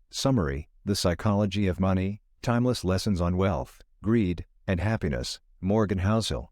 Summary: The Psychology of Money, Timeless Lessons on Wealth, Greed, and Happiness, Morgan Housel.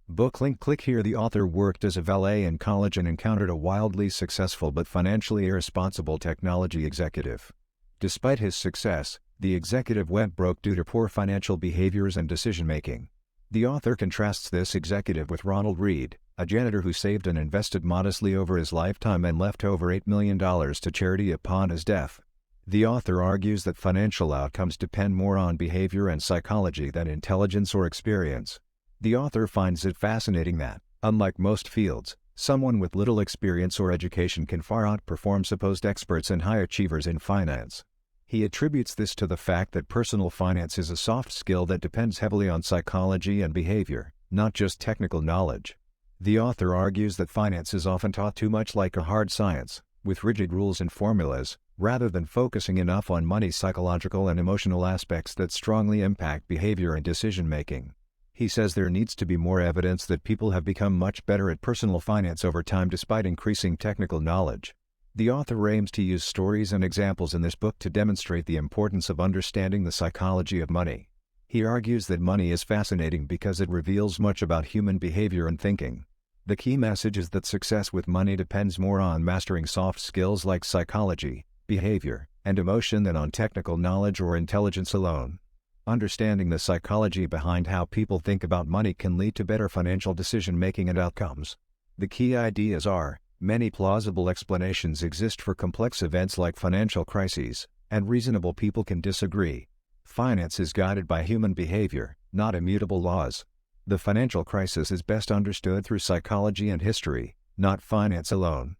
Book link. Click here. The author worked as a valet in college and encountered a wildly successful but financially irresponsible technology executive. Despite his success, the executive went broke due to poor financial behaviors and decision-making. The author contrasts this executive with Ronald Read, a janitor who saved and invested modestly over his lifetime and left over $8 million to charity upon his death. The author argues that financial outcomes depend more on behavior and psychology than intelligence or experience. The author finds it fascinating that, unlike most fields, someone with little experience or education can far outperform supposed experts and high achievers in finance. He attributes this to the fact that personal finance is a soft skill that depends heavily on psychology and behavior, not just technical knowledge. The author argues that finance is often taught too much like a hard science, with rigid rules and formulas, rather than focusing enough on money's psychological and emotional aspects that strongly impact behavior and decision-making. He says there needs to be more evidence that people have become much better at personal finance over time despite increasing technical knowledge. The author aims to use stories and examples in this book to demonstrate the importance of understanding the psychology of money. He argues that money is fascinating because it reveals much about human behavior and thinking. The key message is that success with money depends more on mastering soft skills like psychology, behavior, and emotion than on technical knowledge or intelligence alone. Understanding the psychology behind how people think about money can lead to better financial decision-making and outcomes. The key ideas are: many plausible explanations exist for complex events like financial crises, and reasonable people can disagree. Finance is guided by human behavior, not immutable laws. The financial crisis is best understood through psychology and history, not finance alone.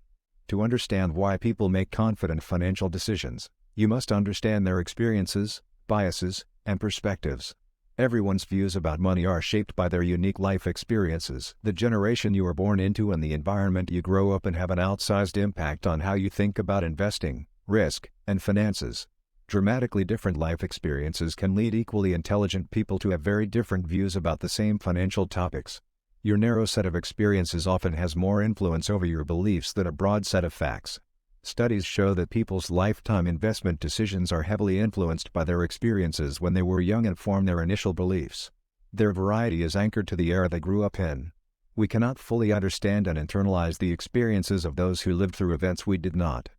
To understand why people make confident financial decisions, you must understand their experiences, biases, and perspectives. Everyone's views about money are shaped by their unique life experiences. The generation you are born into and the environment you grow up in have an outsized impact on how you think about investing, risk, and finances. Dramatically different life experiences can lead equally intelligent people to have very different views about the same financial topics. Your narrow set of experiences often has more influence over your beliefs than a broad set of facts. Studies show that people's lifetime investment decisions are heavily influenced by their experiences when they were young and form their initial beliefs. Their variety is anchored to the era they grew up in. We cannot fully understand and internalize the experiences of those who lived through events we did not.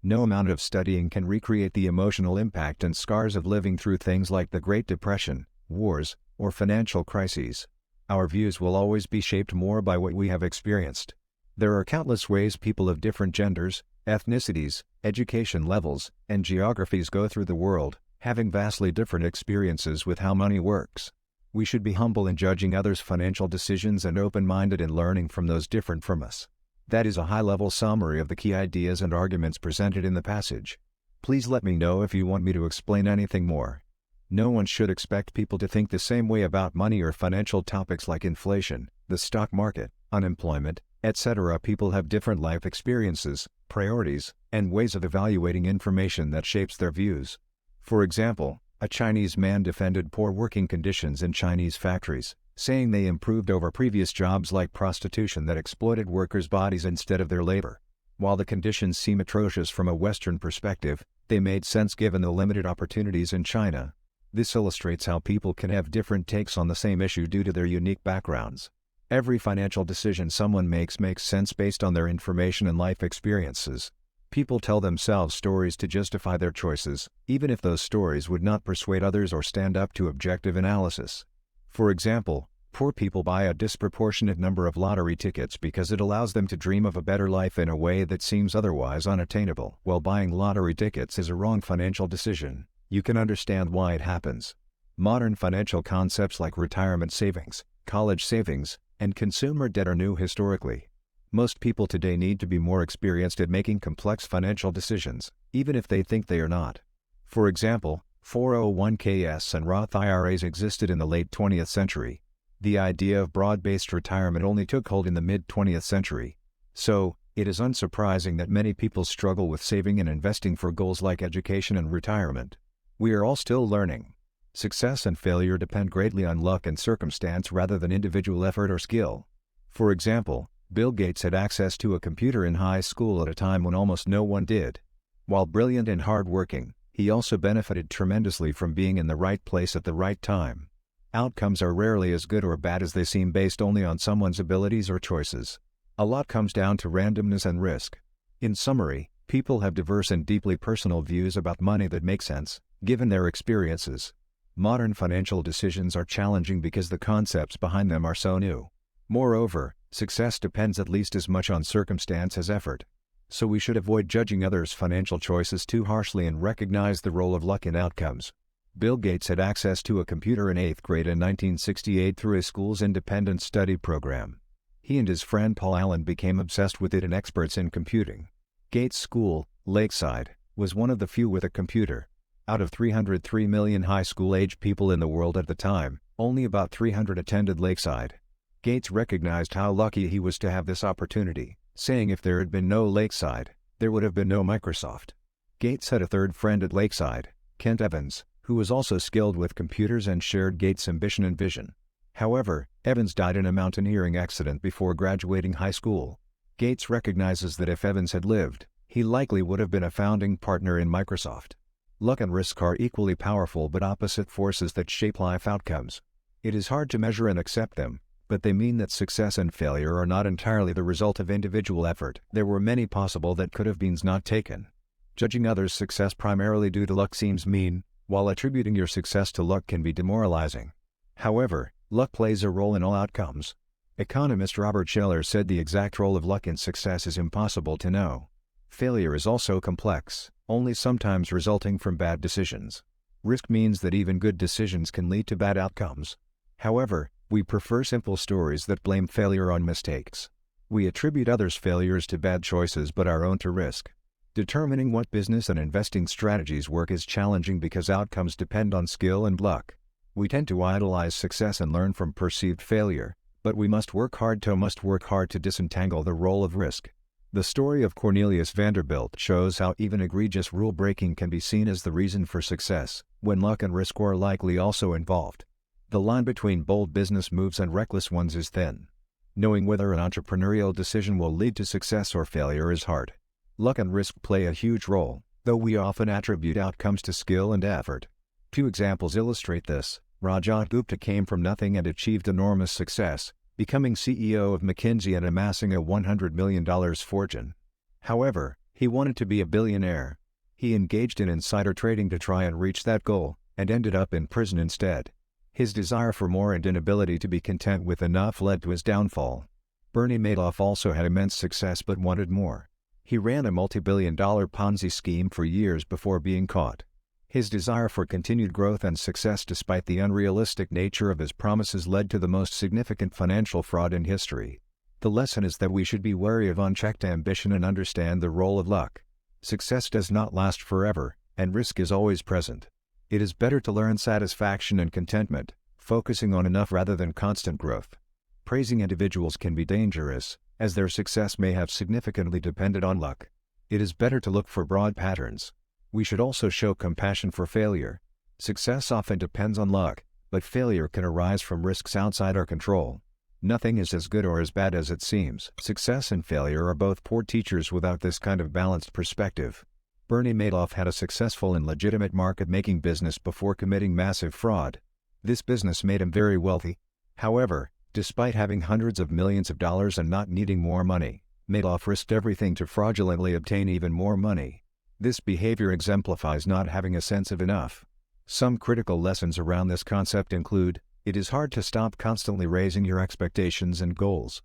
No amount of studying can recreate the emotional impact and scars of living through things like the Great Depression, wars, or financial crises. Our views will always be shaped more by what we have experienced. There are countless ways people of different genders, ethnicities, education levels, and geographies go through the world, having vastly different experiences with how money works. We should be humble in judging others' financial decisions and open-minded in learning from those different from us. That is a high-level summary of the key ideas and arguments presented in the passage. Please let me know if you want me to explain anything more. No one should expect people to think the same way about money or financial topics like inflation, the stock market, unemployment, etc. People have different life experiences, priorities, and ways of evaluating information that shapes their views. For example, a Chinese man defended poor working conditions in Chinese factories, saying they improved over previous jobs like prostitution that exploited workers' bodies instead of their labor. While the conditions seem atrocious from a Western perspective, they made sense given the limited opportunities in China. This illustrates how people can have different takes on the same issue due to their unique backgrounds. Every financial decision someone makes sense based on their information and life experiences. People tell themselves stories to justify their choices, even if those stories would not persuade others or stand up to objective analysis. For example, poor people buy a disproportionate number of lottery tickets because it allows them to dream of a better life in a way that seems otherwise unattainable. While buying lottery tickets is a wrong financial decision, you can understand why it happens. Modern financial concepts like retirement savings, college savings, and consumer debt are new historically. Most people today need to be more experienced at making complex financial decisions, even if they think they are not. For example, 401ks and Roth IRAs existed in the late 20th century. The idea of broad-based retirement only took hold in the mid-20th century. So, it is unsurprising that many people struggle with saving and investing for goals like education and retirement. We are all still learning. Success and failure depend greatly on luck and circumstance rather than individual effort or skill. For example, Bill Gates had access to a computer in high school at a time when almost no one did. While brilliant and hardworking, He also benefited tremendously from being in the right place at the right time. Outcomes are rarely as good or bad as they seem based only on someone's abilities or choices. A lot comes down to randomness and risk. In summary, people have diverse and deeply personal views about money that make sense, given their experiences. Modern financial decisions are challenging because the concepts behind them are so new. Moreover, success depends at least as much on circumstance as effort. So we should avoid judging others' financial choices too harshly and recognize the role of luck in outcomes. Bill Gates had access to a computer in 8th grade in 1968 through his school's independent study program. He and his friend Paul Allen became obsessed with it and experts in computing. Gates' school, Lakeside, was one of the few with a computer. Out of 303 million high school-age people in the world at the time, only about 300 attended Lakeside. Gates recognized how lucky he was to have this opportunity, saying if there had been no Lakeside, there would have been no Microsoft. Gates had a third friend at Lakeside, Kent Evans, who was also skilled with computers and shared Gates' ambition and vision. However, Evans died in a mountaineering accident before graduating high school. Gates recognizes that if Evans had lived, he likely would have been a founding partner in Microsoft. Luck and risk are equally powerful but opposite forces that shape life outcomes. It is hard to measure and accept them, but they mean that success and failure are not entirely the result of individual effort. There were many possible that could have been not taken. Judging others' success primarily due to luck seems mean, while attributing your success to luck can be demoralizing. However, luck plays a role in all outcomes. Economist Robert Shiller said the exact role of luck in success is impossible to know. Failure is also complex, only sometimes resulting from bad decisions. Risk means that even good decisions can lead to bad outcomes. However, we prefer simple stories that blame failure on mistakes. We attribute others' failures to bad choices but our own to risk. Determining what business and investing strategies work is challenging because outcomes depend on skill and luck. We tend to idolize success and learn from perceived failure, but we must work hard to disentangle the role of risk. The story of Cornelius Vanderbilt shows how even egregious rule-breaking can be seen as the reason for success, when luck and risk are likely also involved. The line between bold business moves and reckless ones is thin. Knowing whether an entrepreneurial decision will lead to success or failure is hard. Luck and risk play a huge role, though we often attribute outcomes to skill and effort. Two examples illustrate this. Rajat Gupta came from nothing and achieved enormous success, becoming CEO of McKinsey and amassing a $100 million fortune. However, he wanted to be a billionaire. He engaged in insider trading to try and reach that goal, and ended up in prison instead. His desire for more and inability to be content with enough led to his downfall. Bernie Madoff also had immense success but wanted more. He ran a multi-billion-dollar Ponzi scheme for years before being caught. His desire for continued growth and success despite the unrealistic nature of his promises led to the most significant financial fraud in history. The lesson is that we should be wary of unchecked ambition and understand the role of luck. Success does not last forever, and risk is always present. It is better to learn satisfaction and contentment, focusing on enough rather than constant growth. Praising individuals can be dangerous, as their success may have significantly depended on luck. It is better to look for broad patterns. We should also show compassion for failure. Success often depends on luck, but failure can arise from risks outside our control. Nothing is as good or as bad as it seems. Success and failure are both poor teachers without this kind of balanced perspective. Bernie Madoff had a successful and legitimate market-making business before committing massive fraud. This business made him very wealthy. However, despite having hundreds of millions of dollars and not needing more money, Madoff risked everything to fraudulently obtain even more money. This behavior exemplifies not having a sense of enough. Some critical lessons around this concept include, it is hard to stop constantly raising your expectations and goals.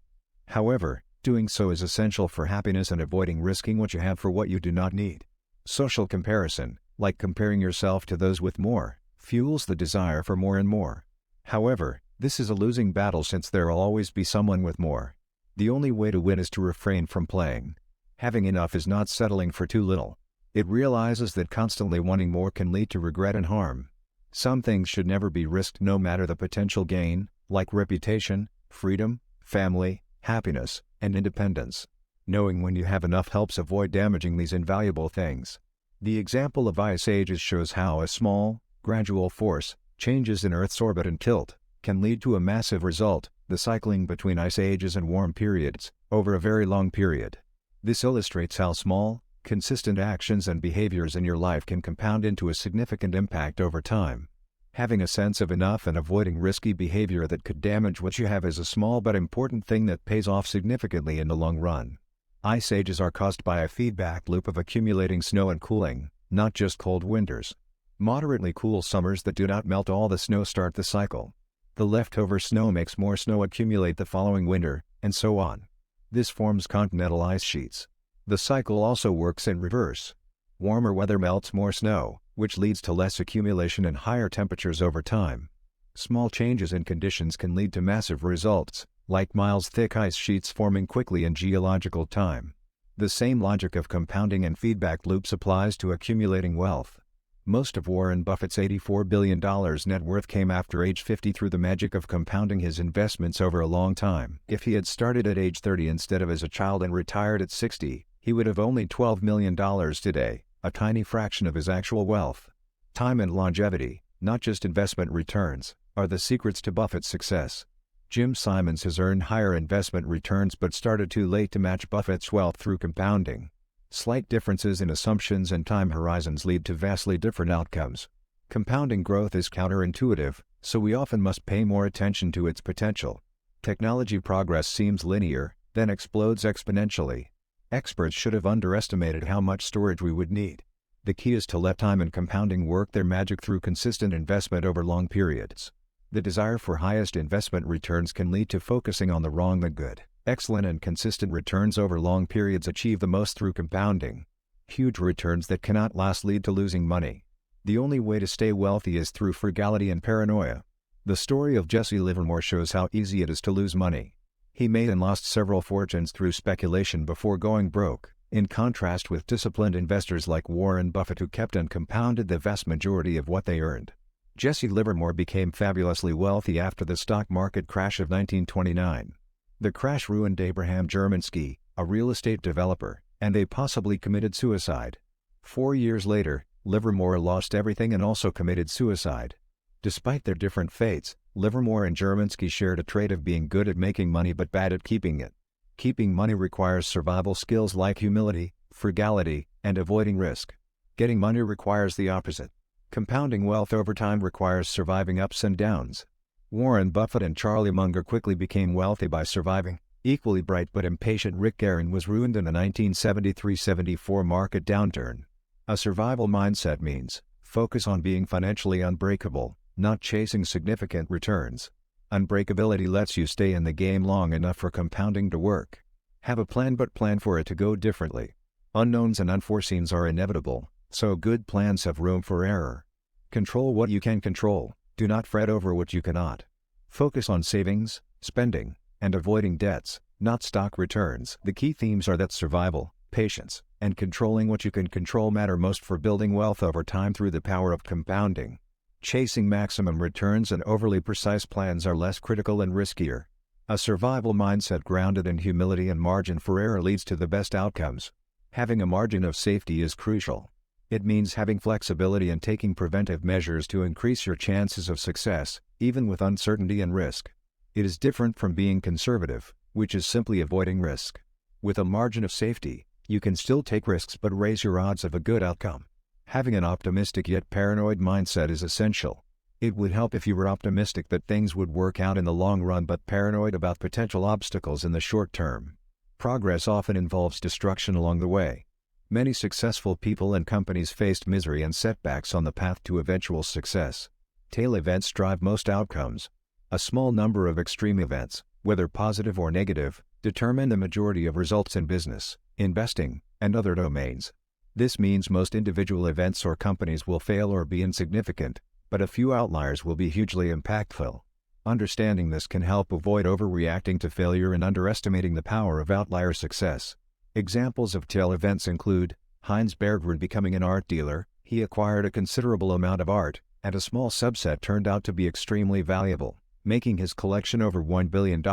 However, doing so is essential for happiness and avoiding risking what you have for what you do not need. Social comparison, like comparing yourself to those with more, fuels the desire for more and more. However, this is a losing battle since there will always be someone with more. The only way to win is to refrain from playing. Having enough is not settling for too little. It realizes that constantly wanting more can lead to regret and harm. Some things should never be risked no matter the potential gain, like reputation, freedom, family, happiness, and independence. Knowing when you have enough helps avoid damaging these invaluable things. The example of ice ages shows how a small, gradual force, changes in Earth's orbit and tilt, can lead to a massive result, the cycling between ice ages and warm periods, over a very long period. This illustrates how small, Consistent actions and behaviors in your life can compound into a significant impact over time. Having a sense of enough and avoiding risky behavior that could damage what you have is a small but important thing that pays off significantly in the long run. Ice ages are caused by a feedback loop of accumulating snow and cooling, not just cold winters. Moderately cool summers that do not melt all the snow start the cycle. The leftover snow makes more snow accumulate the following winter, and so on. This forms continental ice sheets. The cycle also works in reverse. Warmer weather melts more snow, which leads to less accumulation and higher temperatures over time. Small changes in conditions can lead to massive results, like miles-thick ice sheets forming quickly in geological time. The same logic of compounding and feedback loops applies to accumulating wealth. Most of Warren Buffett's $84 billion net worth came after age 50 through the magic of compounding his investments over a long time. If he had started at age 30 instead of as a child and retired at 60, he would have only $12 million today, a tiny fraction of his actual wealth. Time and longevity, not just investment returns, are the secrets to Buffett's success. Jim Simons has earned higher investment returns but started too late to match Buffett's wealth through compounding. Slight differences in assumptions and time horizons lead to vastly different outcomes. Compounding growth is counterintuitive, so we often must pay more attention to its potential. Technology progress seems linear, then explodes exponentially. Experts should have underestimated how much storage we would need. The key is to let time and compounding work their magic through consistent investment over long periods. The desire for highest investment returns can lead to focusing on the wrong than good. Excellent and consistent returns over long periods achieve the most through compounding. Huge returns that cannot last lead to losing money. The only way to stay wealthy is through frugality and paranoia. The story of Jesse Livermore shows how easy it is to lose money. He made and lost several fortunes through speculation before going broke, in contrast with disciplined investors like Warren Buffett who kept and compounded the vast majority of what they earned. Jesse Livermore became fabulously wealthy after the stock market crash of 1929. The crash ruined Abraham Germansky, a real estate developer, and they possibly committed suicide. 4 years later, Livermore lost everything and also committed suicide. Despite their different fates, Livermore and Germansky shared a trait of being good at making money but bad at keeping it. Keeping money requires survival skills like humility, frugality, and avoiding risk. Getting money requires the opposite. Compounding wealth over time requires surviving ups and downs. Warren Buffett and Charlie Munger quickly became wealthy by surviving. Equally bright but impatient Rick Guerin was ruined in the 1973-74 market downturn. A survival mindset means, focus on being financially unbreakable, not chasing significant returns. Unbreakability lets you stay in the game long enough for compounding to work. Have a plan but plan for it to go differently. Unknowns and unforeseens are inevitable, so good plans have room for error. Control what you can control. Do not fret over what you cannot. Focus on savings, spending, and avoiding debts, not stock returns. The key themes are that survival, patience, and controlling what you can control matter most for building wealth over time through the power of compounding. Chasing maximum returns and overly precise plans are less critical and riskier. A survival mindset grounded in humility and margin for error leads to the best outcomes. Having a margin of safety is crucial. It means having flexibility and taking preventive measures to increase your chances of success, even with uncertainty and risk. It is different from being conservative, which is simply avoiding risk. With a margin of safety, you can still take risks but raise your odds of a good outcome. Having an optimistic yet paranoid mindset is essential. It would help if you were optimistic that things would work out in the long run but paranoid about potential obstacles in the short term. Progress often involves destruction along the way. Many successful people and companies faced misery and setbacks on the path to eventual success. Tail events drive most outcomes. A small number of extreme events, whether positive or negative, determine the majority of results in business, investing, and other domains. This means most individual events or companies will fail or be insignificant, but a few outliers will be hugely impactful. Understanding this can help avoid overreacting to failure and underestimating the power of outlier success. Examples of tail events include Heinz Berggruen becoming an art dealer. He acquired a considerable amount of art, and a small subset turned out to be extremely valuable, making his collection over $1 billion.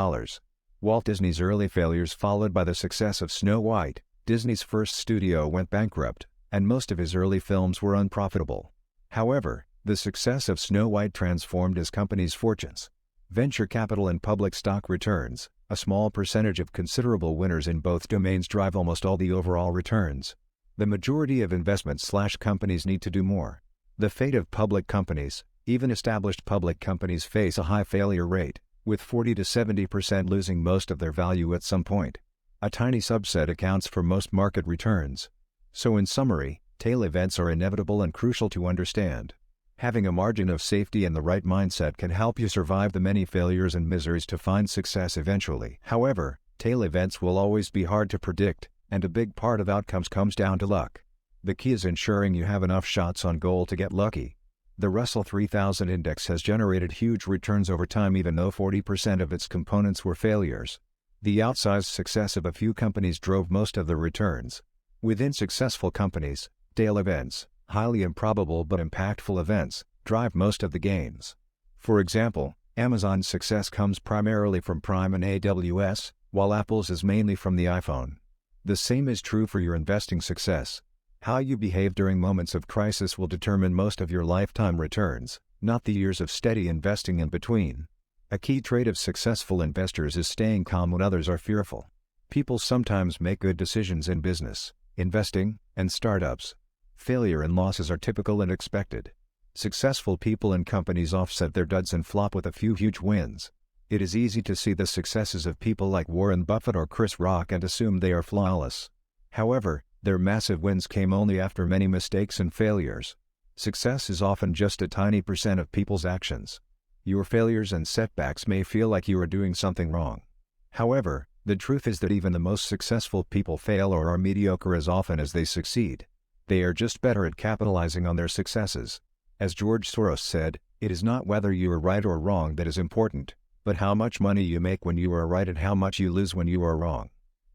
Walt Disney's early failures followed by the success of Snow White. Disney's first studio went bankrupt, and most of his early films were unprofitable. However, the success of Snow White transformed his company's fortunes. Venture capital and public stock returns, a small percentage of considerable winners in both domains drive almost all the overall returns. The majority of investment/companies need to do more. The fate of public companies, even established public companies, face a high failure rate, with 40 to 70% losing most of their value at some point. A tiny subset accounts for most market returns. So in summary, tail events are inevitable and crucial to understand. Having a margin of safety and the right mindset can help you survive the many failures and miseries to find success eventually. However, tail events will always be hard to predict, and a big part of outcomes comes down to luck. The key is ensuring you have enough shots on goal to get lucky. The Russell 3000 index has generated huge returns over time even though 40% of its components were failures. The outsized success of a few companies drove most of the returns. Within successful companies, tail events, highly improbable but impactful events, drive most of the gains. For example, Amazon's success comes primarily from Prime and AWS, while Apple's is mainly from the iPhone. The same is true for your investing success. How you behave during moments of crisis will determine most of your lifetime returns, not the years of steady investing in between. A key trait of successful investors is staying calm when others are fearful. People sometimes make good decisions in business, investing, and startups. Failure and losses are typical and expected. Successful people and companies offset their duds and flop with a few huge wins. It is easy to see the successes of people like Warren Buffett or Chris Rock and assume they are flawless. However, their massive wins came only after many mistakes and failures. Success is often just a tiny percent of people's actions. Your failures and setbacks may feel like you are doing something wrong. However, the truth is that even the most successful people fail or are mediocre as often as they succeed. They are just better at capitalizing on their successes. As George Soros said, it is not whether you are right or wrong that is important, but how much money you make when you are right and how much you lose when you are wrong.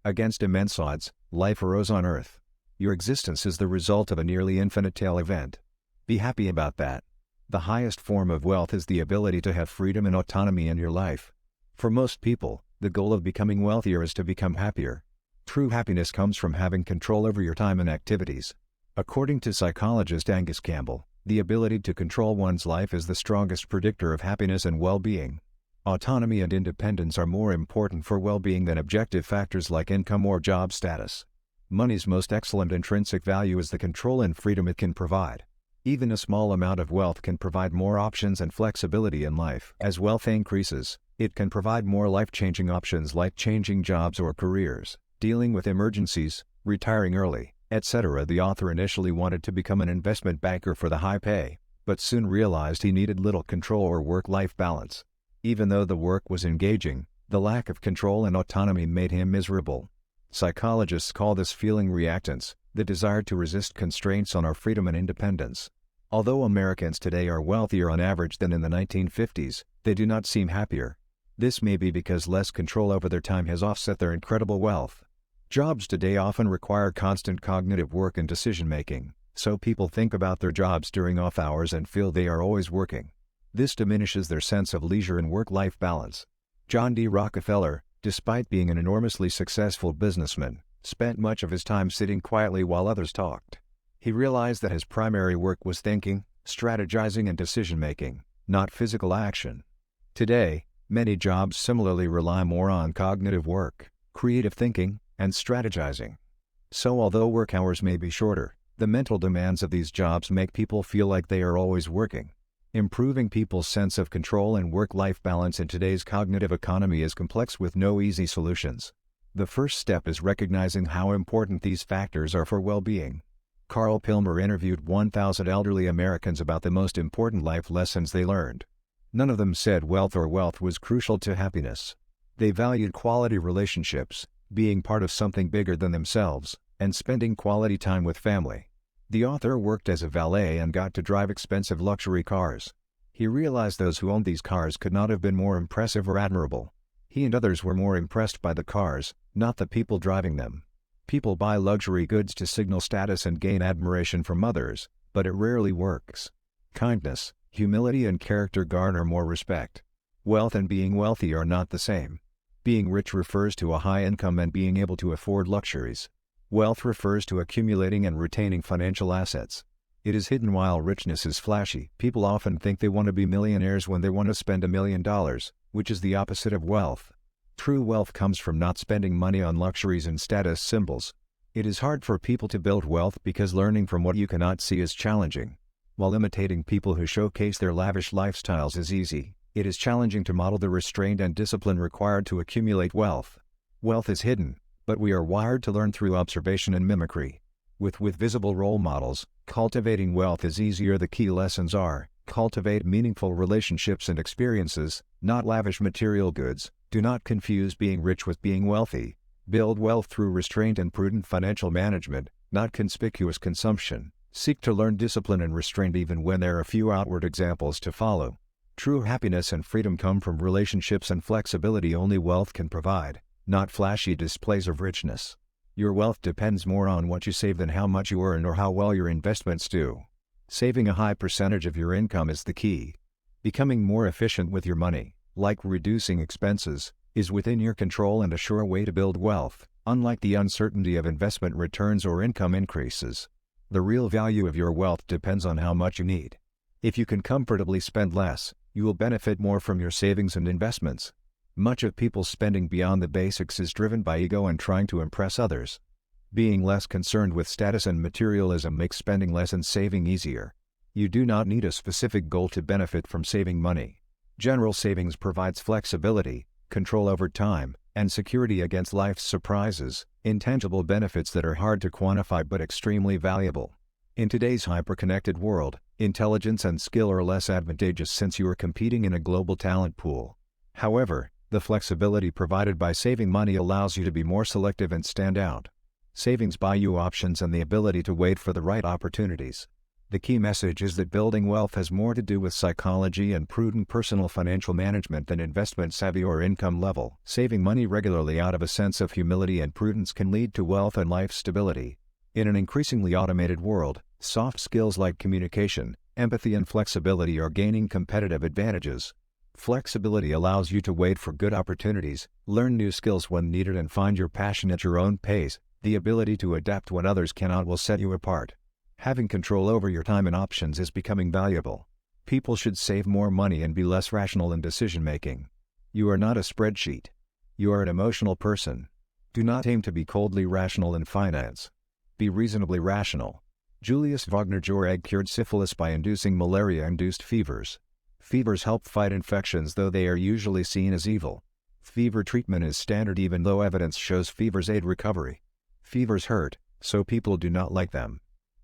Against immense odds, life arose on Earth. Your existence is the result of a nearly infinite tail event. Be happy about that. The highest form of wealth is the ability to have freedom and autonomy in your life. For most people, the goal of becoming wealthier is to become happier. True happiness comes from having control over your time and activities. According to psychologist Angus Campbell, the ability to control one's life is the strongest predictor of happiness and well-being. Autonomy and independence are more important for well-being than objective factors like income or job status. Money's most excellent intrinsic value is the control and freedom it can provide. Even a small amount of wealth can provide more options and flexibility in life. As wealth increases, it can provide more life-changing options like changing jobs or careers, dealing with emergencies, retiring early, etc. The author initially wanted to become an investment banker for the high pay, but soon realized he needed little control or work-life balance. Even though the work was engaging, the lack of control and autonomy made him miserable. Psychologists call this feeling reactance, the desire to resist constraints on our freedom and independence. Although Americans today are wealthier on average than in the 1950s, they do not seem happier. This may be because less control over their time has offset their incredible wealth. Jobs today often require constant cognitive work and decision-making, so people think about their jobs during off hours and feel they are always working. This diminishes their sense of leisure and work-life balance. John D. Rockefeller, despite being an enormously successful businessman, spent much of his time sitting quietly while others talked. He realized that his primary work was thinking, strategizing and decision-making, not physical action. Today, many jobs similarly rely more on cognitive work, creative thinking, and strategizing. So although work hours may be shorter, the mental demands of these jobs make people feel like they are always working. Improving people's sense of control and work-life balance in today's cognitive economy is complex with no easy solutions. The first step is recognizing how important these factors are for well-being. Carl Pilmer interviewed 1,000 elderly Americans about the most important life lessons they learned. None of them said wealth was crucial to happiness. They valued quality relationships, being part of something bigger than themselves, and spending quality time with family. The author worked as a valet and got to drive expensive luxury cars. He realized those who owned these cars could not have been more impressive or admirable. He and others were more impressed by the cars, not the people driving them. People buy luxury goods to signal status and gain admiration from others, but it rarely works. Kindness, humility and character garner more respect. Wealth and being wealthy are not the same. Being rich refers to a high income and being able to afford luxuries. Wealth refers to accumulating and retaining financial assets. It is hidden while richness is flashy. People often think they want to be millionaires when they want to spend $1 million, which is the opposite of wealth. True wealth comes from not spending money on luxuries and status symbols. It is hard for people to build wealth because learning from what you cannot see is challenging. While imitating people who showcase their lavish lifestyles is easy, it is challenging to model the restraint and discipline required to accumulate wealth. Wealth is hidden, but we are wired to learn through observation and mimicry. With visible role models, cultivating wealth is easier. The key lessons are: cultivate meaningful relationships and experiences, not lavish material goods. Do not confuse being rich with being wealthy. Build wealth through restraint and prudent financial management, not conspicuous consumption. Seek to learn discipline and restraint even when there are few outward examples to follow. True happiness and freedom come from relationships and flexibility only wealth can provide, not flashy displays of richness. Your wealth depends more on what you save than how much you earn or how well your investments do. Saving a high percentage of your income is the key. Becoming more efficient with your money, like reducing expenses, is within your control and a sure way to build wealth, unlike the uncertainty of investment returns or income increases. The real value of your wealth depends on how much you need. If you can comfortably spend less, you will benefit more from your savings and investments. Much of people's spending beyond the basics is driven by ego and trying to impress others. Being less concerned with status and materialism makes spending less and saving easier. You do not need a specific goal to benefit from saving money. General savings provides flexibility, control over time, and security against life's surprises, intangible benefits that are hard to quantify but extremely valuable. In today's hyper-connected world, intelligence and skill are less advantageous since you are competing in a global talent pool. However, the flexibility provided by saving money allows you to be more selective and stand out. Savings buy you options and the ability to wait for the right opportunities. The key message is that building wealth has more to do with psychology and prudent personal financial management than investment savvy or income level. Saving money regularly out of a sense of humility and prudence can lead to wealth and life stability. In an increasingly automated world, soft skills like communication, empathy and flexibility are gaining competitive advantages. Flexibility allows you to wait for good opportunities, learn new skills when needed and find your passion at your own pace. The ability to adapt when others cannot will set you apart. Having control over your time and options is becoming valuable. People should save more money and be less rational in decision-making. You are not a spreadsheet. You are an emotional person. Do not aim to be coldly rational in finance. Be reasonably rational. Julius Wagner Jauregg cured syphilis by inducing malaria-induced fevers. Fevers help fight infections, though they are usually seen as evil. Fever treatment is standard even though evidence shows fevers aid recovery. Fevers hurt, so people do not like them.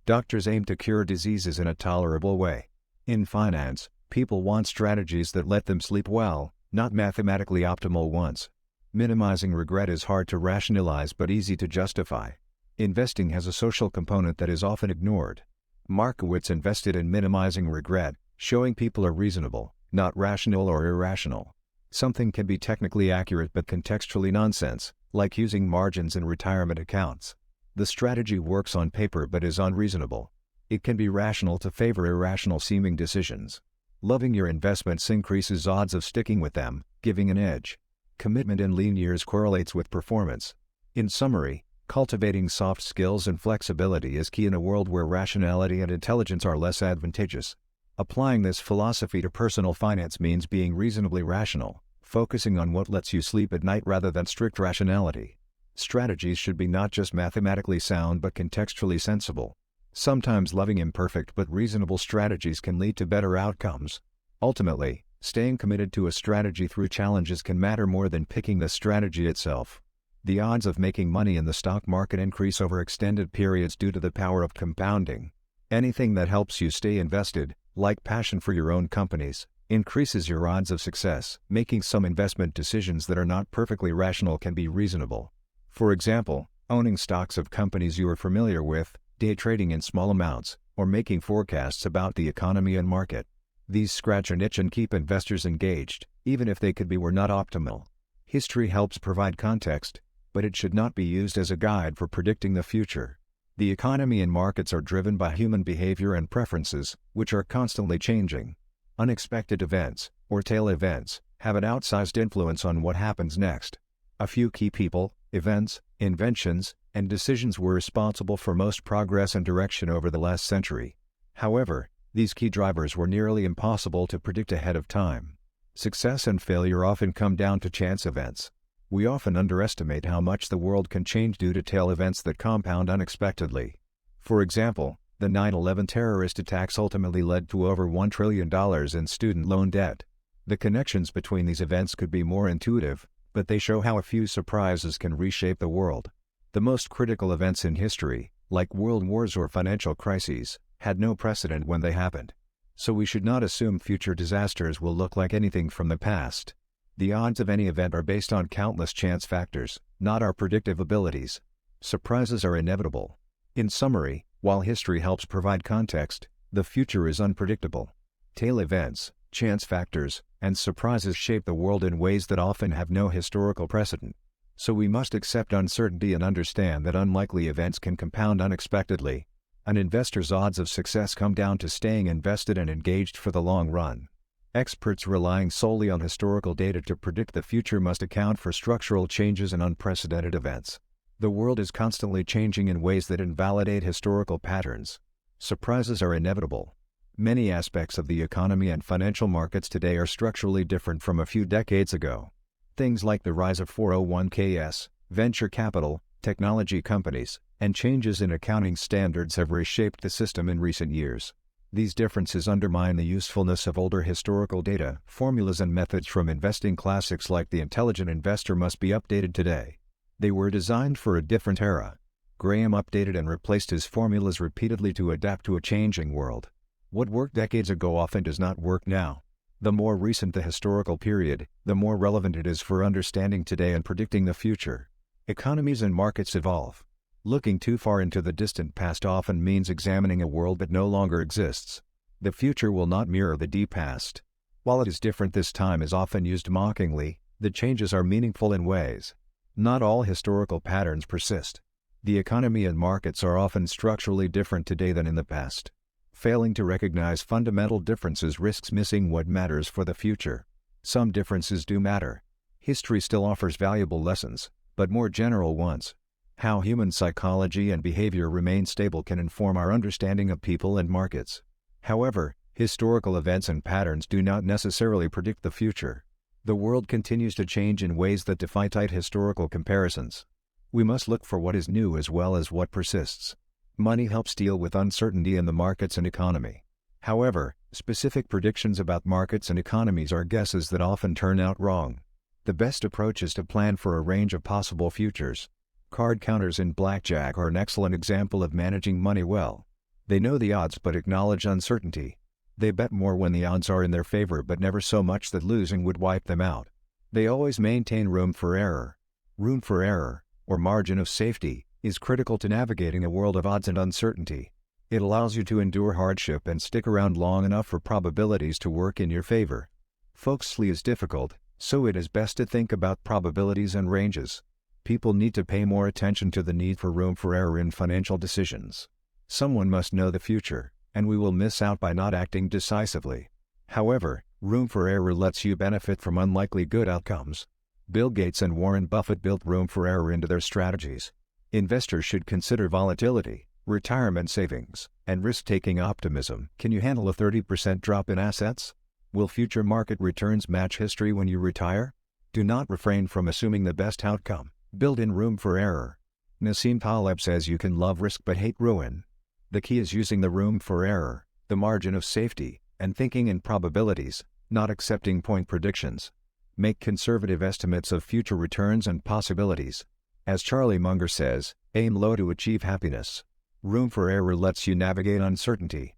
Doctors aim to cure diseases in a tolerable way. In finance, people want strategies that let them sleep well, not mathematically optimal ones. Minimizing regret is hard to rationalize but easy to justify. Investing has a social component that is often ignored. Markowitz invested in minimizing regret, showing people are reasonable, not rational or irrational. Something can be technically accurate but contextually nonsense, like using margins in retirement accounts. The strategy works on paper but is unreasonable. It can be rational to favor irrational seeming decisions. Loving your investments increases odds of sticking with them, giving an edge. Commitment in lean years correlates with performance. In summary, cultivating soft skills and flexibility is key in a world where rationality and intelligence are less advantageous. Applying this philosophy to personal finance means being reasonably rational, focusing on what lets you sleep at night rather than strict rationality. Strategies should be not just mathematically sound but contextually sensible. Sometimes loving imperfect but reasonable strategies can lead to better outcomes. Ultimately, staying committed to a strategy through challenges can matter more than picking the strategy itself. The odds of making money in the stock market increase over extended periods due to the power of compounding. Anything that helps you stay invested, like passion for your own companies, increases your odds of success. Making some investment decisions that are not perfectly rational can be reasonable. For example, owning stocks of companies you are familiar with, day trading in small amounts, or making forecasts about the economy and market. These scratch an itch and keep investors engaged, even if they were not optimal. History helps provide context, but it should not be used as a guide for predicting the future. The economy and markets are driven by human behavior and preferences, which are constantly changing. Unexpected events, or tail events, have an outsized influence on what happens next. A few key people, events, inventions, and decisions were responsible for most progress and direction over the last century. However, these key drivers were nearly impossible to predict ahead of time. Success and failure often come down to chance events. We often underestimate how much the world can change due to tail events that compound unexpectedly. For example, the 9/11 terrorist attacks ultimately led to over $1 trillion in student loan debt. The connections between these events could be more intuitive, but they show how a few surprises can reshape the world. The most critical events in history, like world wars or financial crises, had no precedent when they happened. So we should not assume future disasters will look like anything from the past. The odds of any event are based on countless chance factors, not our predictive abilities. Surprises are inevitable. In summary, while history helps provide context, the future is unpredictable. Tail events, chance factors, and surprises shape the world in ways that often have no historical precedent. So we must accept uncertainty and understand that unlikely events can compound unexpectedly. An investor's odds of success come down to staying invested and engaged for the long run. Experts relying solely on historical data to predict the future must account for structural changes and unprecedented events. The world is constantly changing in ways that invalidate historical patterns. Surprises are inevitable. Many aspects of the economy and financial markets today are structurally different from a few decades ago. Things like the rise of 401ks, venture capital, technology companies, and changes in accounting standards have reshaped the system in recent years. These differences undermine the usefulness of older historical data. Formulas and methods from investing classics like The Intelligent Investor must be updated today. They were designed for a different era. Graham updated and replaced his formulas repeatedly to adapt to a changing world. What worked decades ago often does not work now. The more recent the historical period, the more relevant it is for understanding today and predicting the future. Economies and markets evolve. Looking too far into the distant past often means examining a world that no longer exists. The future will not mirror the deep past. While it is different this time is often used mockingly, the changes are meaningful in ways. Not all historical patterns persist. The economy and markets are often structurally different today than in the past. Failing to recognize fundamental differences risks missing what matters for the future. Some differences do matter. History still offers valuable lessons, but more general ones. How human psychology and behavior remain stable can inform our understanding of people and markets. However, historical events and patterns do not necessarily predict the future. The world continues to change in ways that defy tight historical comparisons. We must look for what is new as well as what persists. Money helps deal with uncertainty in the markets and economy. However, specific predictions about markets and economies are guesses that often turn out wrong. The best approach is to plan for a range of possible futures. Card counters in blackjack are an excellent example of managing money well. They know the odds but acknowledge uncertainty. They bet more when the odds are in their favor but never so much that losing would wipe them out. They always maintain room for error. Room for error, or margin of safety, is critical to navigating a world of odds and uncertainty. It allows you to endure hardship and stick around long enough for probabilities to work in your favor. Foxley is difficult, so it is best to think about probabilities and ranges. People need to pay more attention to the need for room for error in financial decisions. Someone must know the future, and we will miss out by not acting decisively. However, room for error lets you benefit from unlikely good outcomes. Bill Gates and Warren Buffett built room for error into their strategies. Investors should consider volatility, retirement savings, and risk-taking optimism. Can you handle a 30% drop in assets? Will future market returns match history when you retire? Do not refrain from assuming the best outcome. Build in room for error. Nassim Taleb says you can love risk but hate ruin. The key is using the room for error, the margin of safety, and thinking in probabilities, not accepting point predictions. Make conservative estimates of future returns and possibilities. As Charlie Munger says, aim low to achieve happiness. Room for error lets you navigate uncertainty.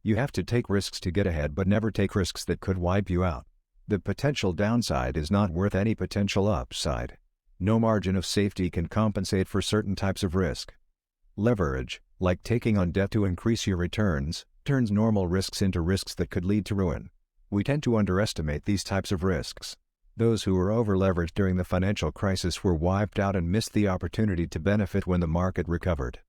You have to take risks to get ahead but never take risks that could wipe you out. The potential downside is not worth any potential upside. No margin of safety can compensate for certain types of risk. Leverage, like taking on debt to increase your returns, turns normal risks into risks that could lead to ruin. We tend to underestimate these types of risks. Those who were over-leveraged during the financial crisis were wiped out and missed the opportunity to benefit when the market recovered.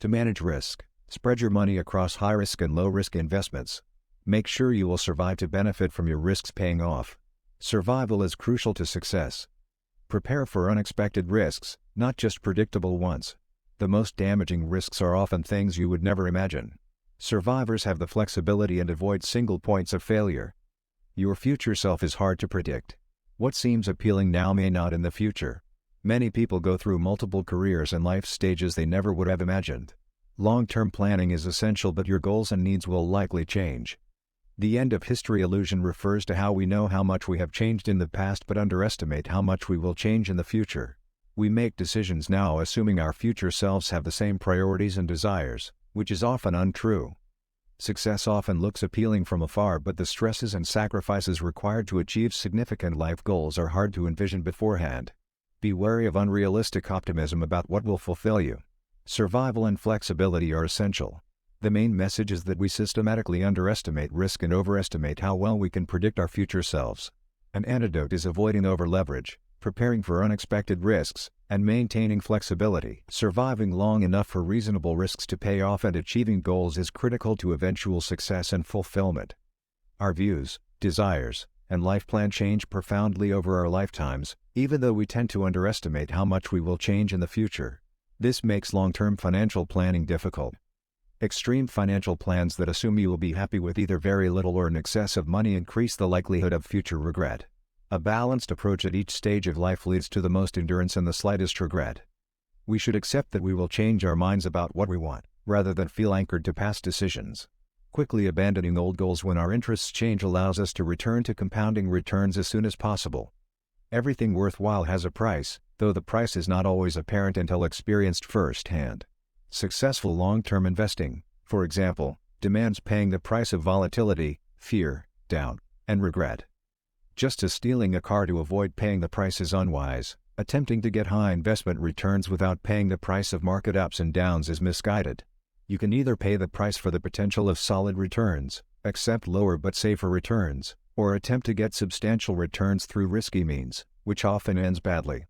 To manage risk, spread your money across high-risk and low-risk investments. Make sure you will survive to benefit from your risks paying off. Survival is crucial to success. Prepare for unexpected risks, not just predictable ones. The most damaging risks are often things you would never imagine. Survivors have the flexibility and avoid single points of failure. Your future self is hard to predict. What seems appealing now may not in the future. Many people go through multiple careers and life stages they never would have imagined. Long-term planning is essential, but your goals and needs will likely change. The end of history illusion refers to how we know how much we have changed in the past but underestimate how much we will change in the future. We make decisions now assuming our future selves have the same priorities and desires, which is often untrue. Success often looks appealing from afar, but the stresses and sacrifices required to achieve significant life goals are hard to envision beforehand. Be wary of unrealistic optimism about what will fulfill you. Survival and flexibility are essential. The main message is that we systematically underestimate risk and overestimate how well we can predict our future selves. An antidote is avoiding over-leverage, preparing for unexpected risks, and maintaining flexibility. Surviving long enough for reasonable risks to pay off and achieving goals is critical to eventual success and fulfillment. Our views, desires, and life plan change profoundly over our lifetimes, even though we tend to underestimate how much we will change in the future. This makes long-term financial planning difficult. Extreme financial plans that assume you will be happy with either very little or an excess of money increase the likelihood of future regret. A balanced approach at each stage of life leads to the most endurance and the slightest regret. We should accept that we will change our minds about what we want, rather than feel anchored to past decisions. Quickly abandoning old goals when our interests change allows us to return to compounding returns as soon as possible. Everything worthwhile has a price, though the price is not always apparent until experienced firsthand. Successful long-term investing, for example, demands paying the price of volatility, fear, doubt, and regret. Just as stealing a car to avoid paying the price is unwise, attempting to get high investment returns without paying the price of market ups and downs is misguided. You can either pay the price for the potential of solid returns, accept lower but safer returns, or attempt to get substantial returns through risky means, which often ends badly.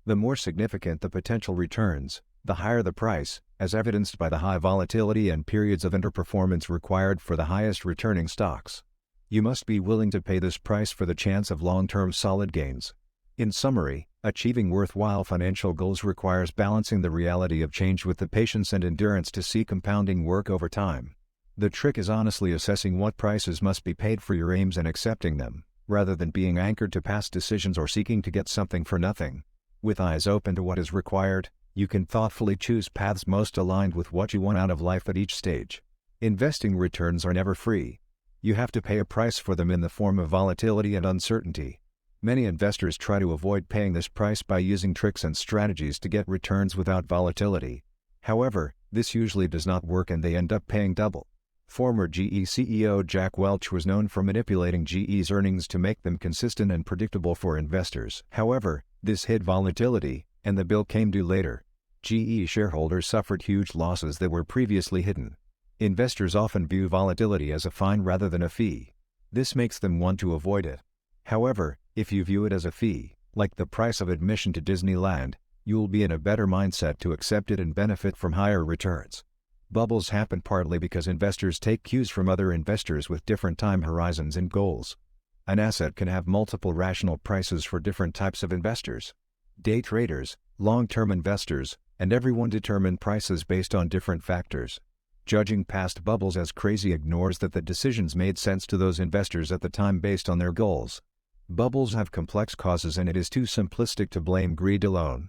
The more significant the potential returns, the higher the price, as evidenced by the high volatility and periods of underperformance required for the highest returning stocks. You must be willing to pay this price for the chance of long-term solid gains. In summary, achieving worthwhile financial goals requires balancing the reality of change with the patience and endurance to see compounding work over time. The trick is honestly assessing what prices must be paid for your aims and accepting them, rather than being anchored to past decisions or seeking to get something for nothing. With eyes open to what is required, you can thoughtfully choose paths most aligned with what you want out of life at each stage. Investing returns are never free. You have to pay a price for them in the form of volatility and uncertainty. Many investors try to avoid paying this price by using tricks and strategies to get returns without volatility. However, this usually does not work and they end up paying double. Former GE CEO Jack Welch was known for manipulating GE's earnings to make them consistent and predictable for investors. However, this hid volatility, and the bill came due later. GE shareholders suffered huge losses that were previously hidden. Investors often view volatility as a fine rather than a fee. This makes them want to avoid it. However, if you view it as a fee, like the price of admission to Disneyland, you will be in a better mindset to accept it and benefit from higher returns. Bubbles happen partly because investors take cues from other investors with different time horizons and goals. An asset can have multiple rational prices for different types of investors. Day traders, long-term investors, and everyone determine prices based on different factors. Judging past bubbles as crazy ignores that the decisions made sense to those investors at the time based on their goals. Bubbles have complex causes and it is too simplistic to blame greed alone.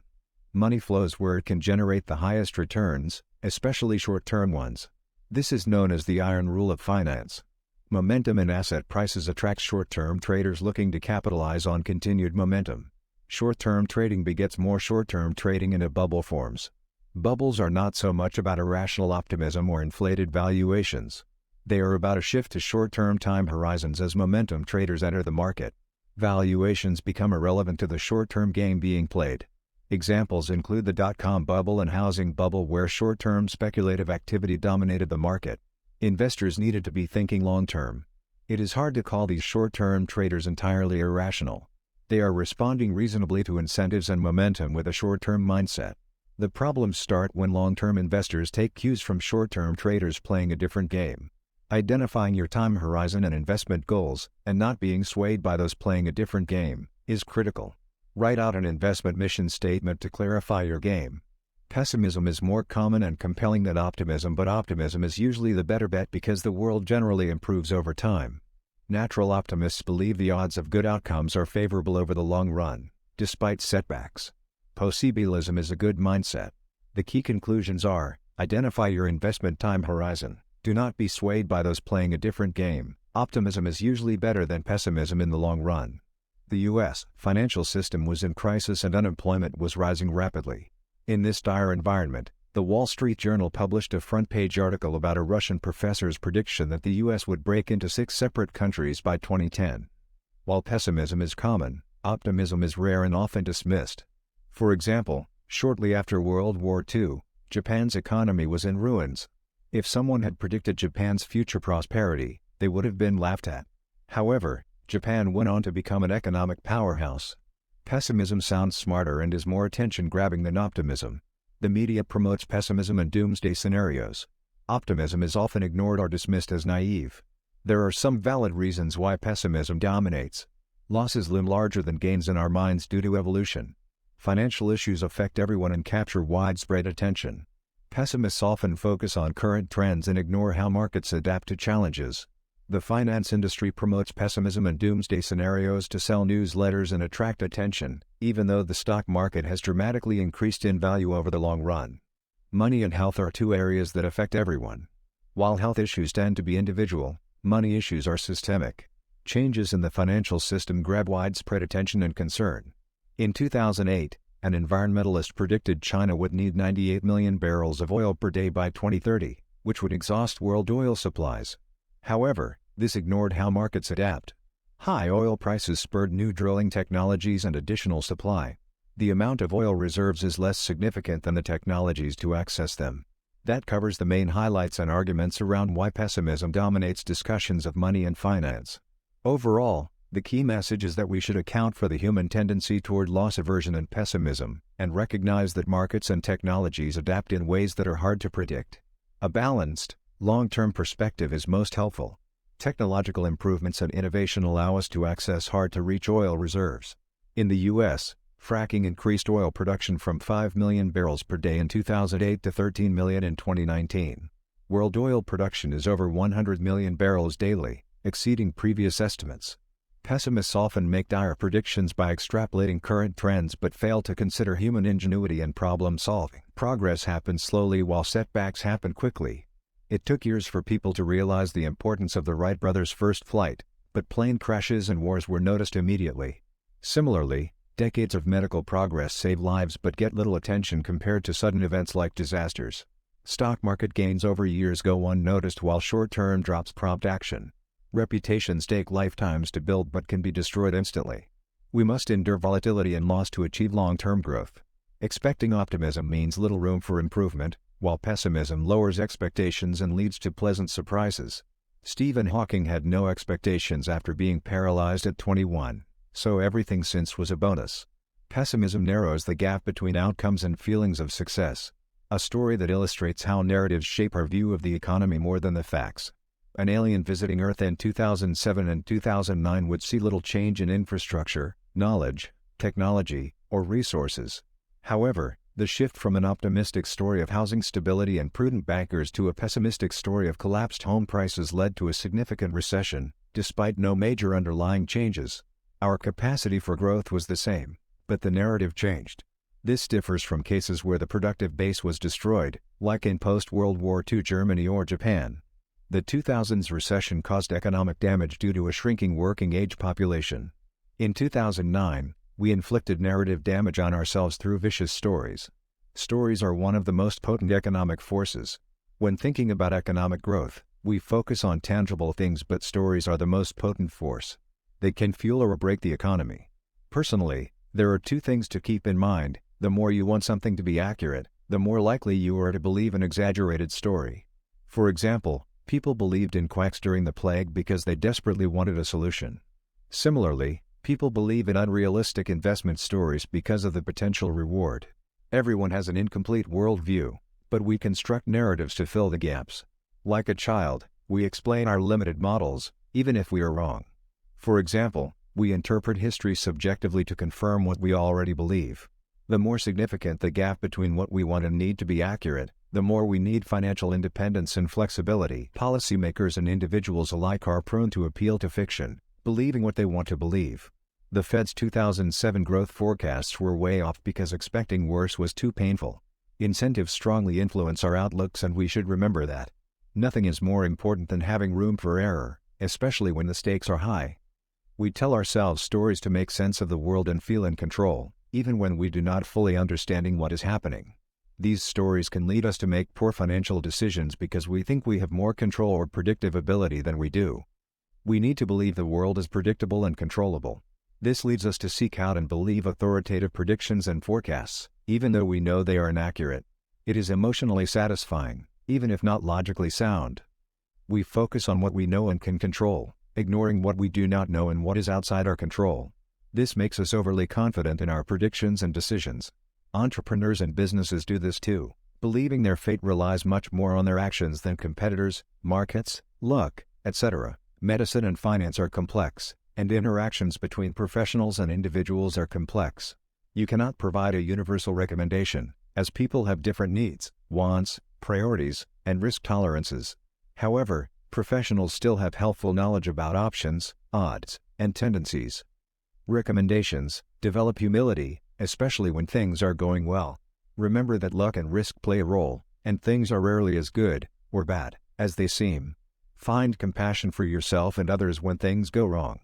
Money flows where it can generate the highest returns, especially short-term ones. This is known as the iron rule of finance. Momentum in asset prices attracts short-term traders looking to capitalize on continued momentum. Short-term trading begets more short-term trading and a bubble forms. Bubbles are not so much about irrational optimism or inflated valuations. They are about a shift to short-term time horizons as momentum traders enter the market. Valuations become irrelevant to the short-term game being played. Examples include the dot-com bubble and housing bubble where short-term speculative activity dominated the market. Investors needed to be thinking long-term. It is hard to call these short-term traders entirely irrational. They are responding reasonably to incentives and momentum with a short-term mindset. The problems start when long-term investors take cues from short-term traders playing a different game. Identifying your time horizon and investment goals, and not being swayed by those playing a different game, is critical. Write out an investment mission statement to clarify your game. Pessimism is more common and compelling than optimism, but optimism is usually the better bet because the world generally improves over time. Natural optimists believe the odds of good outcomes are favorable over the long run, despite setbacks. Pessimism is a good mindset. The key conclusions are: identify your investment time horizon. Do not be swayed by those playing a different game. Optimism is usually better than pessimism in the long run. The U.S. financial system was in crisis and unemployment was rising rapidly. In this dire environment, the Wall Street Journal published a front-page article about a Russian professor's prediction that the U.S. would break into 6 separate countries by 2010. While pessimism is common, optimism is rare and often dismissed. For example, shortly after World War II, Japan's economy was in ruins. If someone had predicted Japan's future prosperity, they would have been laughed at. However, Japan went on to become an economic powerhouse. Pessimism sounds smarter and is more attention-grabbing than optimism. The media promotes pessimism and doomsday scenarios. Optimism is often ignored or dismissed as naive. There are some valid reasons why pessimism dominates. Losses loom larger than gains in our minds due to evolution. Financial issues affect everyone and capture widespread attention. Pessimists often focus on current trends and ignore how markets adapt to challenges. The finance industry promotes pessimism and doomsday scenarios to sell newsletters and attract attention, even though the stock market has dramatically increased in value over the long run. Money and health are 2 areas that affect everyone. While health issues tend to be individual, money issues are systemic. Changes in the financial system grab widespread attention and concern. In 2008, an environmentalist predicted China would need 98 million barrels of oil per day by 2030, which would exhaust world oil supplies. However, this ignored how markets adapt. High oil prices spurred new drilling technologies and additional supply. The amount of oil reserves is less significant than the technologies to access them. That covers the main highlights and arguments around why pessimism dominates discussions of money and finance. Overall, the key message is that we should account for the human tendency toward loss aversion and pessimism, and recognize that markets and technologies adapt in ways that are hard to predict. A balanced, long-term perspective is most helpful. Technological improvements and innovation allow us to access hard-to-reach oil reserves. In the U.S., fracking increased oil production from 5 million barrels per day in 2008 to 13 million in 2019. World oil production is over 100 million barrels daily, exceeding previous estimates. Pessimists often make dire predictions by extrapolating current trends but fail to consider human ingenuity and problem-solving. Progress happens slowly while setbacks happen quickly. It took years for people to realize the importance of the Wright brothers' first flight, but plane crashes and wars were noticed immediately. Similarly, decades of medical progress save lives but get little attention compared to sudden events like disasters. Stock market gains over years go unnoticed while short-term drops prompt action. Reputations take lifetimes to build but can be destroyed instantly. We must endure volatility and loss to achieve long-term growth. Expecting optimism means little room for improvement, while pessimism lowers expectations and leads to pleasant surprises. Stephen Hawking had no expectations after being paralyzed at 21, so everything since was a bonus. Pessimism narrows the gap between outcomes and feelings of success. A story that illustrates how narratives shape our view of the economy more than the facts. An alien visiting Earth in 2007 and 2009 would see little change in infrastructure, knowledge, technology, or resources. However, the shift from an optimistic story of housing stability and prudent bankers to a pessimistic story of collapsed home prices led to a significant recession, despite no major underlying changes. Our capacity for growth was the same, but the narrative changed. This differs from cases where the productive base was destroyed, like in post-World War II Germany or Japan. The 2000s recession caused economic damage due to a shrinking working-age population. In 2009, we inflicted narrative damage on ourselves through vicious stories. Stories are one of the most potent economic forces. When thinking about economic growth, we focus on tangible things, but stories are the most potent force. They can fuel or break the economy. Personally, there are 2 things to keep in mind. The more you want something to be accurate, the more likely you are to believe an exaggerated story. For example, people believed in quacks during the plague because they desperately wanted a solution. Similarly, people believe in unrealistic investment stories because of the potential reward. Everyone has an incomplete worldview, but we construct narratives to fill the gaps. Like a child, we explain our limited models, even if we are wrong. For example, we interpret history subjectively to confirm what we already believe. The more significant the gap between what we want and need to be accurate, the more we need financial independence and flexibility. Policymakers and individuals alike are prone to appeal to fiction, believing what they want to believe. The Fed's 2007 growth forecasts were way off because expecting worse was too painful. Incentives strongly influence our outlooks, and we should remember that. Nothing is more important than having room for error, especially when the stakes are high. We tell ourselves stories to make sense of the world and feel in control, even when we do not fully understanding what is happening. These stories can lead us to make poor financial decisions because we think we have more control or predictive ability than we do. We need to believe the world is predictable and controllable. This leads us to seek out and believe authoritative predictions and forecasts, even though we know they are inaccurate. It is emotionally satisfying, even if not logically sound. We focus on what we know and can control, ignoring what we do not know and what is outside our control. This makes us overly confident in our predictions and decisions. Entrepreneurs and businesses do this too, believing their fate relies much more on their actions than competitors, markets, luck, etc. Medicine and finance are complex, and interactions between professionals and individuals are complex. You cannot provide a universal recommendation, as people have different needs, wants, priorities, and risk tolerances. However, professionals still have helpful knowledge about options, odds, and tendencies. Recommendations: develop humility, especially when things are going well. Remember that luck and risk play a role, and things are rarely as good, or bad, as they seem. Find compassion for yourself and others when things go wrong.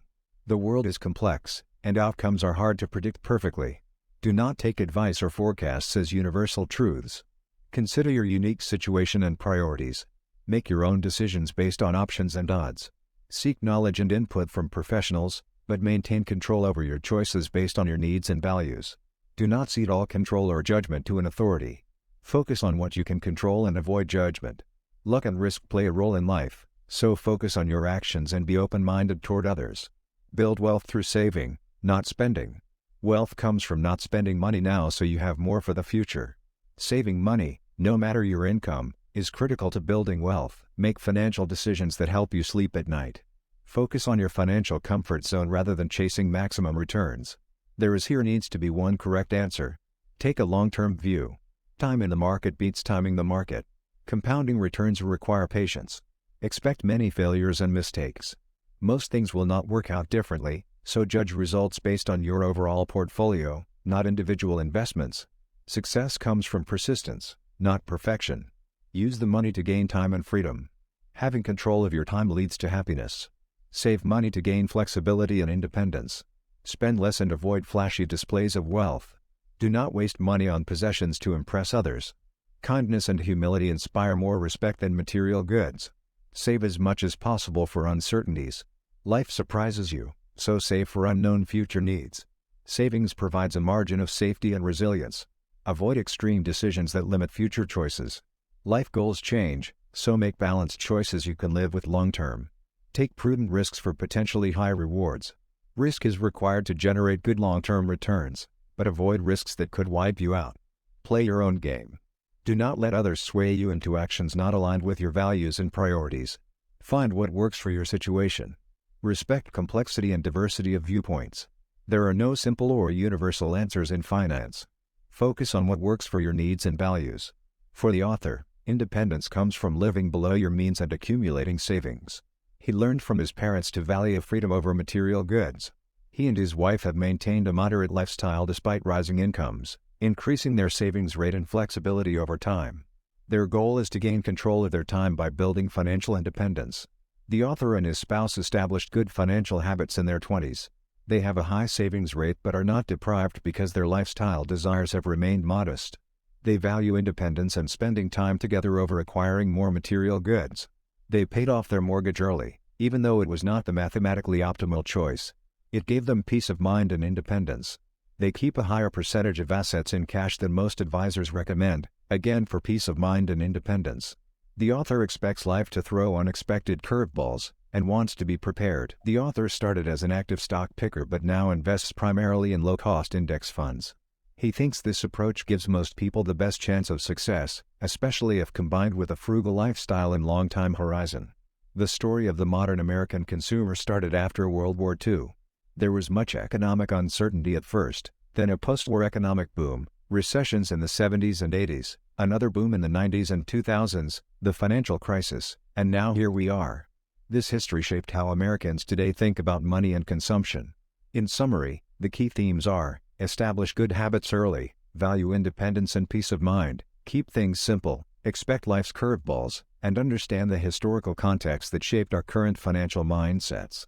The world is complex, and outcomes are hard to predict perfectly. Do not take advice or forecasts as universal truths. Consider your unique situation and priorities. Make your own decisions based on options and odds. Seek knowledge and input from professionals, but maintain control over your choices based on your needs and values. Do not cede all control or judgment to an authority. Focus on what you can control and avoid judgment. Luck and risk play a role in life, so focus on your actions and be open-minded toward others. Build wealth through saving, not spending. Wealth comes from not spending money now so you have more for the future. Saving money, no matter your income, is critical to building wealth. Make financial decisions that help you sleep at night. Focus on your financial comfort zone rather than chasing maximum returns. There needs to be one correct answer. Take a long-term view. Time in the market beats timing the market. Compounding returns require patience. Expect many failures and mistakes. Most things will not work out differently, so judge results based on your overall portfolio, not individual investments. Success comes from persistence, not perfection. Use the money to gain time and freedom. Having control of your time leads to happiness. Save money to gain flexibility and independence. Spend less and avoid flashy displays of wealth. Do not waste money on possessions to impress others. Kindness and humility inspire more respect than material goods. Save as much as possible for uncertainties. Life surprises you, so save for unknown future needs. Savings provides a margin of safety and resilience. Avoid extreme decisions that limit future choices. Life goals change, so make balanced choices you can live with long-term. Take prudent risks for potentially high rewards. Risk is required to generate good long-term returns, but avoid risks that could wipe you out. Play your own game. Do not let others sway you into actions not aligned with your values and priorities. Find what works for your situation. Respect complexity and diversity of viewpoints. There are no simple or universal answers in finance. Focus on what works for your needs and values. For the author, independence comes from living below your means and accumulating savings. He learned from his parents to value freedom over material goods. He and his wife have maintained a moderate lifestyle despite rising incomes, increasing their savings rate and flexibility over time. Their goal is to gain control of their time by building financial independence. The author and his spouse established good financial habits in their 20s. They have a high savings rate but are not deprived because their lifestyle desires have remained modest. They value independence and spending time together over acquiring more material goods. They paid off their mortgage early, even though it was not the mathematically optimal choice. It gave them peace of mind and independence. They keep a higher percentage of assets in cash than most advisors recommend, again for peace of mind and independence. The author expects life to throw unexpected curveballs, and wants to be prepared. The author started as an active stock picker but now invests primarily in low-cost index funds. He thinks this approach gives most people the best chance of success, especially if combined with a frugal lifestyle and long-time horizon. The story of the modern American consumer started after World War II. There was much economic uncertainty at first, then a post-war economic boom, recessions in the 70s and 80s, another boom in the 90s and 2000s, the financial crisis, and now here we are. This history shaped how Americans today think about money and consumption. In summary, the key themes are: establish good habits early, value independence and peace of mind, keep things simple, expect life's curveballs, and understand the historical context that shaped our current financial mindsets.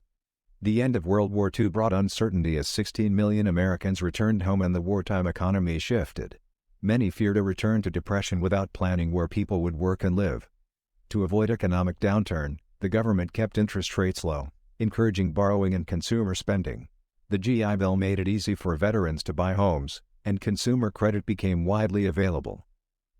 The end of World War II brought uncertainty as 16 million Americans returned home and the wartime economy shifted. Many feared a return to depression without planning where people would work and live. To avoid economic downturn, the government kept interest rates low, encouraging borrowing and consumer spending. The GI Bill made it easy for veterans to buy homes, and consumer credit became widely available.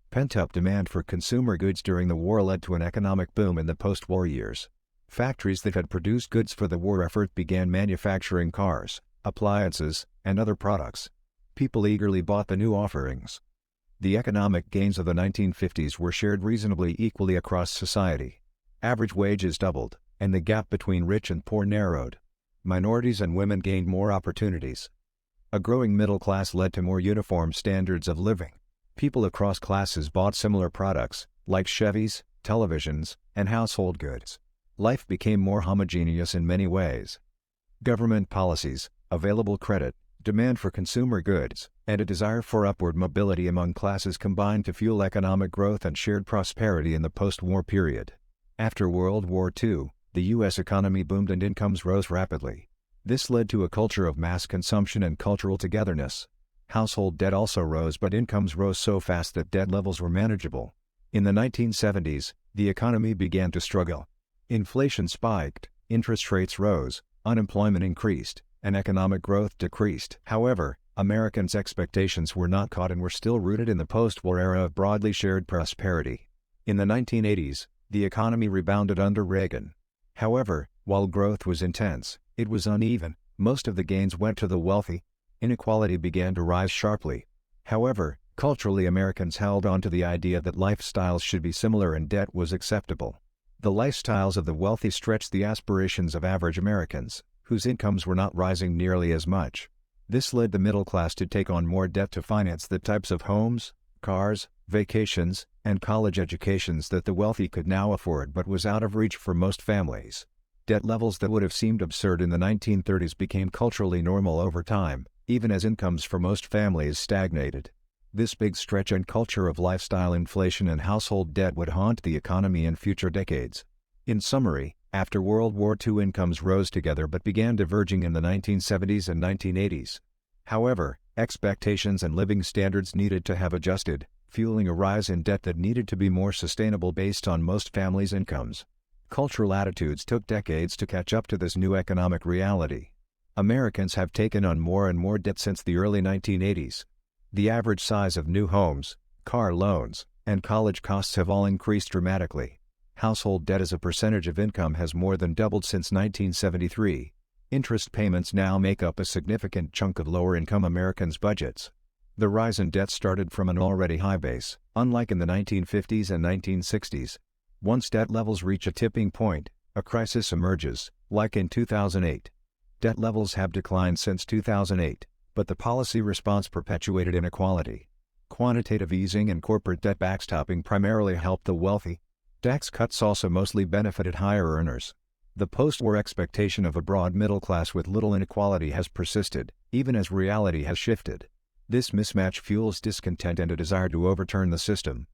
Pent-up demand for consumer goods during the war led to an economic boom in the post-war years. Factories that had produced goods for the war effort began manufacturing cars, appliances, and other products. People eagerly bought the new offerings. The economic gains of the 1950s were shared reasonably equally across society. Average wages doubled, and the gap between rich and poor narrowed. Minorities and women gained more opportunities. A growing middle class led to more uniform standards of living. People across classes bought similar products, like Chevys, televisions, and household goods. Life became more homogeneous in many ways. Government policies, available credit, demand for consumer goods, and a desire for upward mobility among classes combined to fuel economic growth and shared prosperity in the post-war period. After World War II, the U.S. economy boomed and incomes rose rapidly. This led to a culture of mass consumption and cultural togetherness. Household debt also rose, but incomes rose so fast that debt levels were manageable. In the 1970s, the economy began to struggle. Inflation spiked, interest rates rose, unemployment increased, and economic growth decreased. However, Americans' expectations were not caught and were still rooted in the post-war era of broadly shared prosperity. In the 1980s, the economy rebounded under Reagan. However, while growth was intense, it was uneven. Most of the gains went to the wealthy. Inequality began to rise sharply. However, culturally Americans held on to the idea that lifestyles should be similar and debt was acceptable. The lifestyles of the wealthy stretched the aspirations of average Americans, whose incomes were not rising nearly as much. This led the middle class to take on more debt to finance the types of homes, cars, vacations, and college educations that the wealthy could now afford but was out of reach for most families. Debt levels that would have seemed absurd in the 1930s became culturally normal over time, even as incomes for most families stagnated. This big stretch and culture of lifestyle inflation and household debt would haunt the economy in future decades. In summary, after World War II incomes rose together but began diverging in the 1970s and 1980s. However, expectations and living standards needed to have adjusted, fueling a rise in debt that needed to be more sustainable based on most families' incomes. Cultural attitudes took decades to catch up to this new economic reality. Americans have taken on more and more debt since the early 1980s. The average size of new homes, car loans, and college costs have all increased dramatically. Household debt as a percentage of income has more than doubled since 1973. Interest payments now make up a significant chunk of lower-income Americans' budgets. The rise in debt started from an already high base, unlike in the 1950s and 1960s. Once debt levels reach a tipping point, a crisis emerges, like in 2008. Debt levels have declined since 2008. But the policy response perpetuated inequality. Quantitative easing and corporate debt backstopping primarily helped the wealthy. Tax cuts also mostly benefited higher earners. The post-war expectation of a broad middle class with little inequality has persisted, even as reality has shifted. This mismatch fuels discontent and a desire to overturn the system.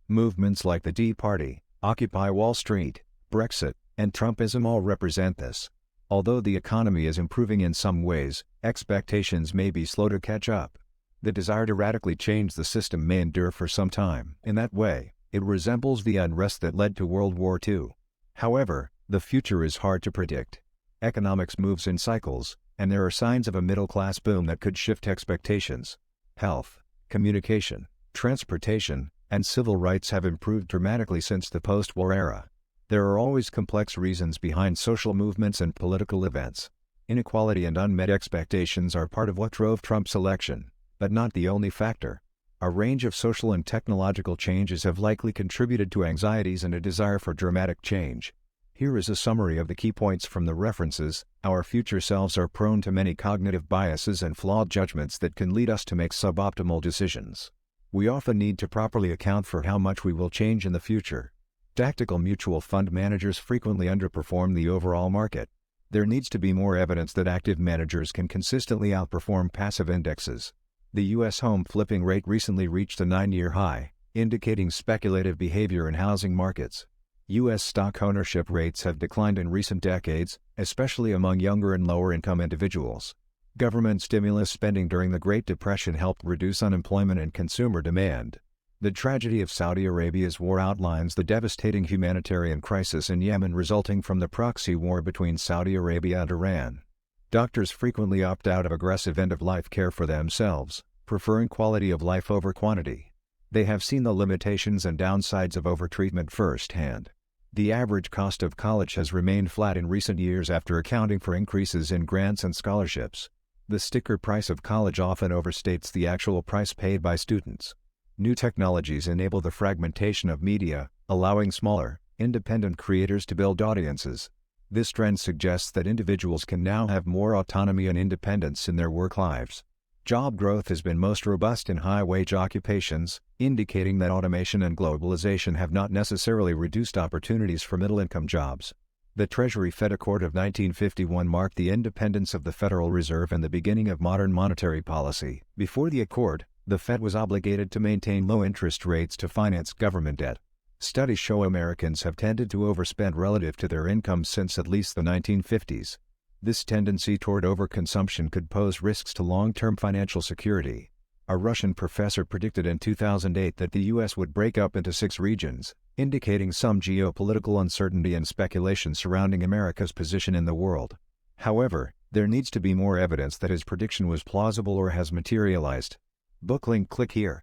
Movements like the Tea Party, Occupy Wall Street, Brexit, and Trumpism all represent this. Although the economy is improving in some ways, expectations may be slow to catch up. The desire to radically change the system may endure for some time. In that way, it resembles the unrest that led to World War II. However, the future is hard to predict. Economics moves in cycles, and there are signs of a middle-class boom that could shift expectations. Health, communication, transportation, and civil rights have improved dramatically since the post-war era. There are always complex reasons behind social movements and political events. Inequality and unmet expectations are part of what drove Trump's election, but not the only factor. A range of social and technological changes have likely contributed to anxieties and a desire for dramatic change. Here is a summary of the key points from the references. Our future selves are prone to many cognitive biases and flawed judgments that can lead us to make suboptimal decisions. We often need to properly account for how much we will change in the future. Tactical mutual fund managers frequently underperform the overall market. There needs to be more evidence that active managers can consistently outperform passive indexes. The U.S. home flipping rate recently reached a 9-year high, indicating speculative behavior in housing markets. U.S. stock ownership rates have declined in recent decades, especially among younger and lower-income individuals. Government stimulus spending during the Great Depression helped reduce unemployment and consumer demand. The tragedy of Saudi Arabia's war outlines the devastating humanitarian crisis in Yemen resulting from the proxy war between Saudi Arabia and Iran. Doctors frequently opt out of aggressive end-of-life care for themselves, preferring quality of life over quantity. They have seen the limitations and downsides of overtreatment firsthand. The average cost of college has remained flat in recent years after accounting for increases in grants and scholarships. The sticker price of college often overstates the actual price paid by students. New technologies enable the fragmentation of media, allowing smaller, independent creators to build audiences. This trend suggests that individuals can now have more autonomy and independence in their work lives. Job growth has been most robust in high-wage occupations, indicating that automation and globalization have not necessarily reduced opportunities for middle-income jobs. The Treasury-Fed Accord of 1951 marked the independence of the Federal Reserve and the beginning of modern monetary policy. Before the accord, the Fed was obligated to maintain low interest rates to finance government debt. Studies show Americans have tended to overspend relative to their incomes since at least the 1950s. This tendency toward overconsumption could pose risks to long-term financial security. A Russian professor predicted in 2008 that the U.S. would break up into 6 regions, indicating some geopolitical uncertainty and speculation surrounding America's position in the world. However, there needs to be more evidence that his prediction was plausible or has materialized. Book link click here.